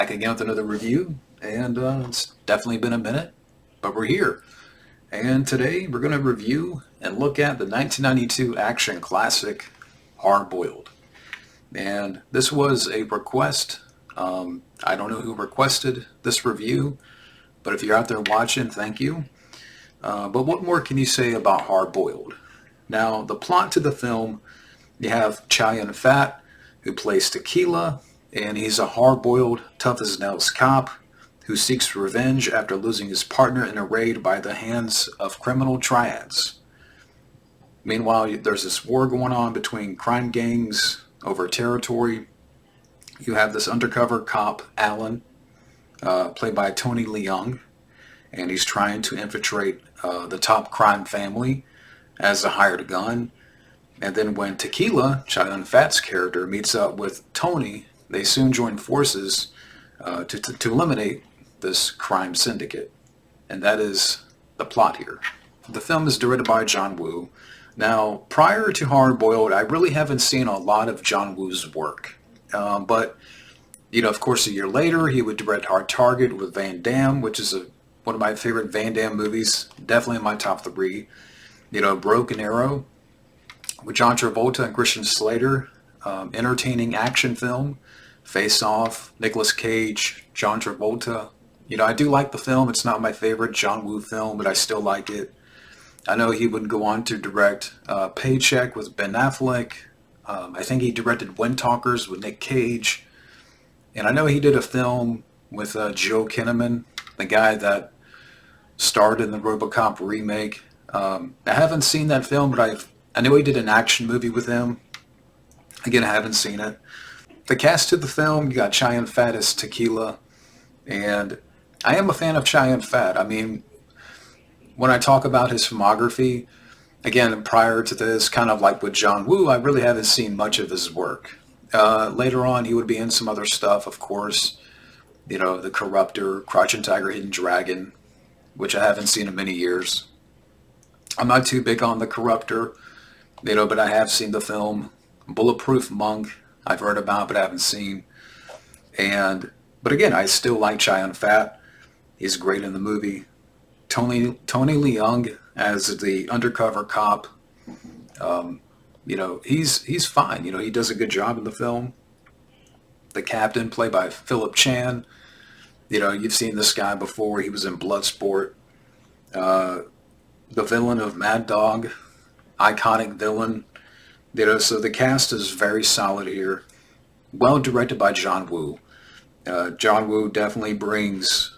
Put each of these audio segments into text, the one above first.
back again with another review, and it's definitely been a minute, but we're here. And today we're going to review and look at the 1992 action classic Hard Boiled. And this was a request. I don't know who requested this review, but if you're out there watching, thank you. But what more can you say about Hard Boiled? Now, the plot to the film, you have Chow Yun-fat, who plays Tequila, and he's a hard-boiled, tough-as-nails cop who seeks revenge after losing his partner in a raid by the hands of criminal triads. Meanwhile, there's this war going on between crime gangs over territory. You have this undercover cop, Alan, played by Tony Leung, and he's trying to infiltrate the top crime family as a hired gun. And then when Tequila, Chow Yun-fat's character, meets up with Tony, they soon join forces to eliminate this crime syndicate. And that is the plot here. The film is directed by John Woo. Now, prior to Hard Boiled, I really haven't seen a lot of John Woo's work. But, of course, a year later, he would direct Hard Target with Van Damme, which is one of my favorite Van Damme movies, definitely in my top three. Broken Arrow with John Travolta and Christian Slater, entertaining action film. Face Off, Nicolas Cage, John Travolta. I do like the film. It's not my favorite John Woo film, but I still like it. I know he would go on to direct Paycheck with Ben Affleck. I think he directed Wind Talkers with Nick Cage. And I know he did a film with Joe Kinnaman, the guy that starred in the RoboCop remake. I haven't seen that film, but I know he did an action movie with him. Again, I haven't seen it. The cast of the film, you got Chow Yun-fat as Tequila, and I am a fan of Chow Yun-fat. I mean, when I talk about his filmography, again, prior to this, kind of like with John Woo, I really haven't seen much of his work. Later on, he would be in some other stuff, of course. The Corruptor, Crouching Tiger, Hidden Dragon, which I haven't seen in many years. I'm not too big on The Corruptor, but I have seen the film. Bulletproof Monk, I've heard about, but I haven't seen. But again, I still like Chow Yun-fat. He's great in the movie. Tony Leung as the undercover cop. He's fine. He does a good job in the film. The captain, played by Philip Chan. You've seen this guy before. He was in Bloodsport. The villain of Mad Dog, iconic villain. So the cast is very solid here. Well directed by John Woo. John Woo definitely brings,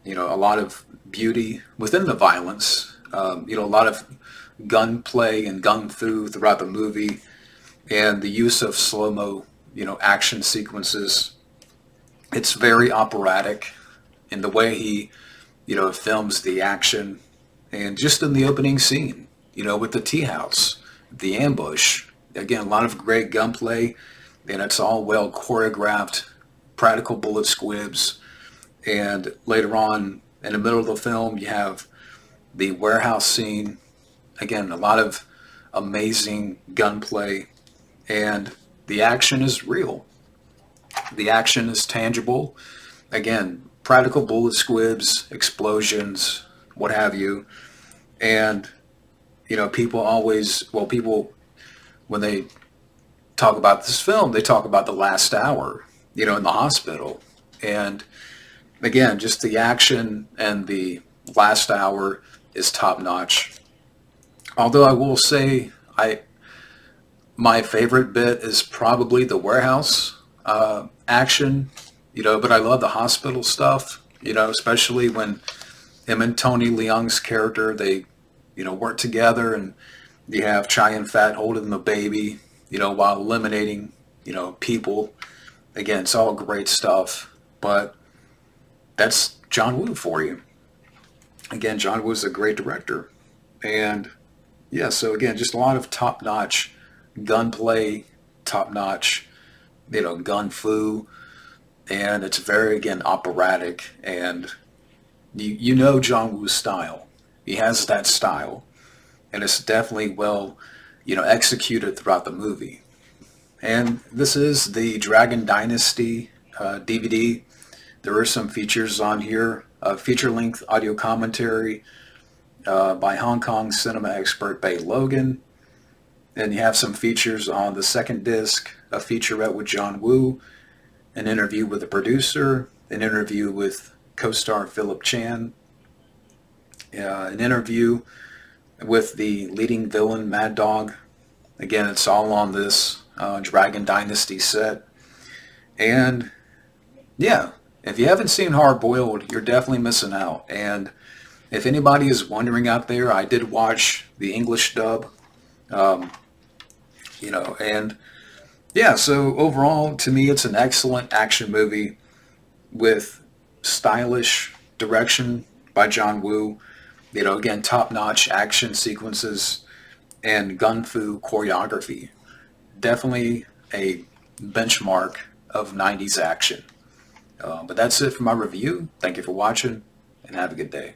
a lot of beauty within the violence. A lot of gunplay and gun fu throughout the movie, and the use of slow-mo, action sequences. It's very operatic in the way he, films the action, and just in the opening scene, with the tea house, the ambush. Again, a lot of great gunplay, and it's all well choreographed, practical bullet squibs. And later on, in the middle of the film, you have the warehouse scene. Again, a lot of amazing gunplay, and the action is real. The action is tangible. Again, practical bullet squibs, explosions, what have you. And, people, when they talk about this film, they talk about the last hour, in the hospital. And again, just the action and the last hour is top notch. Although I will say, my favorite bit is probably the warehouse action, but I love the hospital stuff, especially when him and Tony Leung's character, they, work together, and you have Chow Yun-fat holding the baby, while eliminating, people. Again, it's all great stuff, but that's John Woo for you. Again, John Woo's a great director. And yeah, so again, just a lot of top-notch gunplay, top-notch, gun fu, and it's very, again, operatic, and you know John Woo's style. He has that style, and it's definitely well, executed throughout the movie. And this is the Dragon Dynasty DVD. There are some features on here, feature-length audio commentary by Hong Kong cinema expert Bay Logan. And you have some features on the second disc, a featurette with John Woo, an interview with the producer, an interview with co-star Philip Chan, an interview with the leading villain Mad Dog. Again, it's all on this Dragon Dynasty set. And yeah, if you haven't seen Hard Boiled, you're definitely missing out. And if anybody is wondering out there, I did watch the English dub, and yeah, so overall, to me, it's an excellent action movie with stylish direction by John Woo. Again, top-notch action sequences and gun-fu choreography. Definitely a benchmark of 90s action. But that's it for my review. Thank you for watching, and have a good day.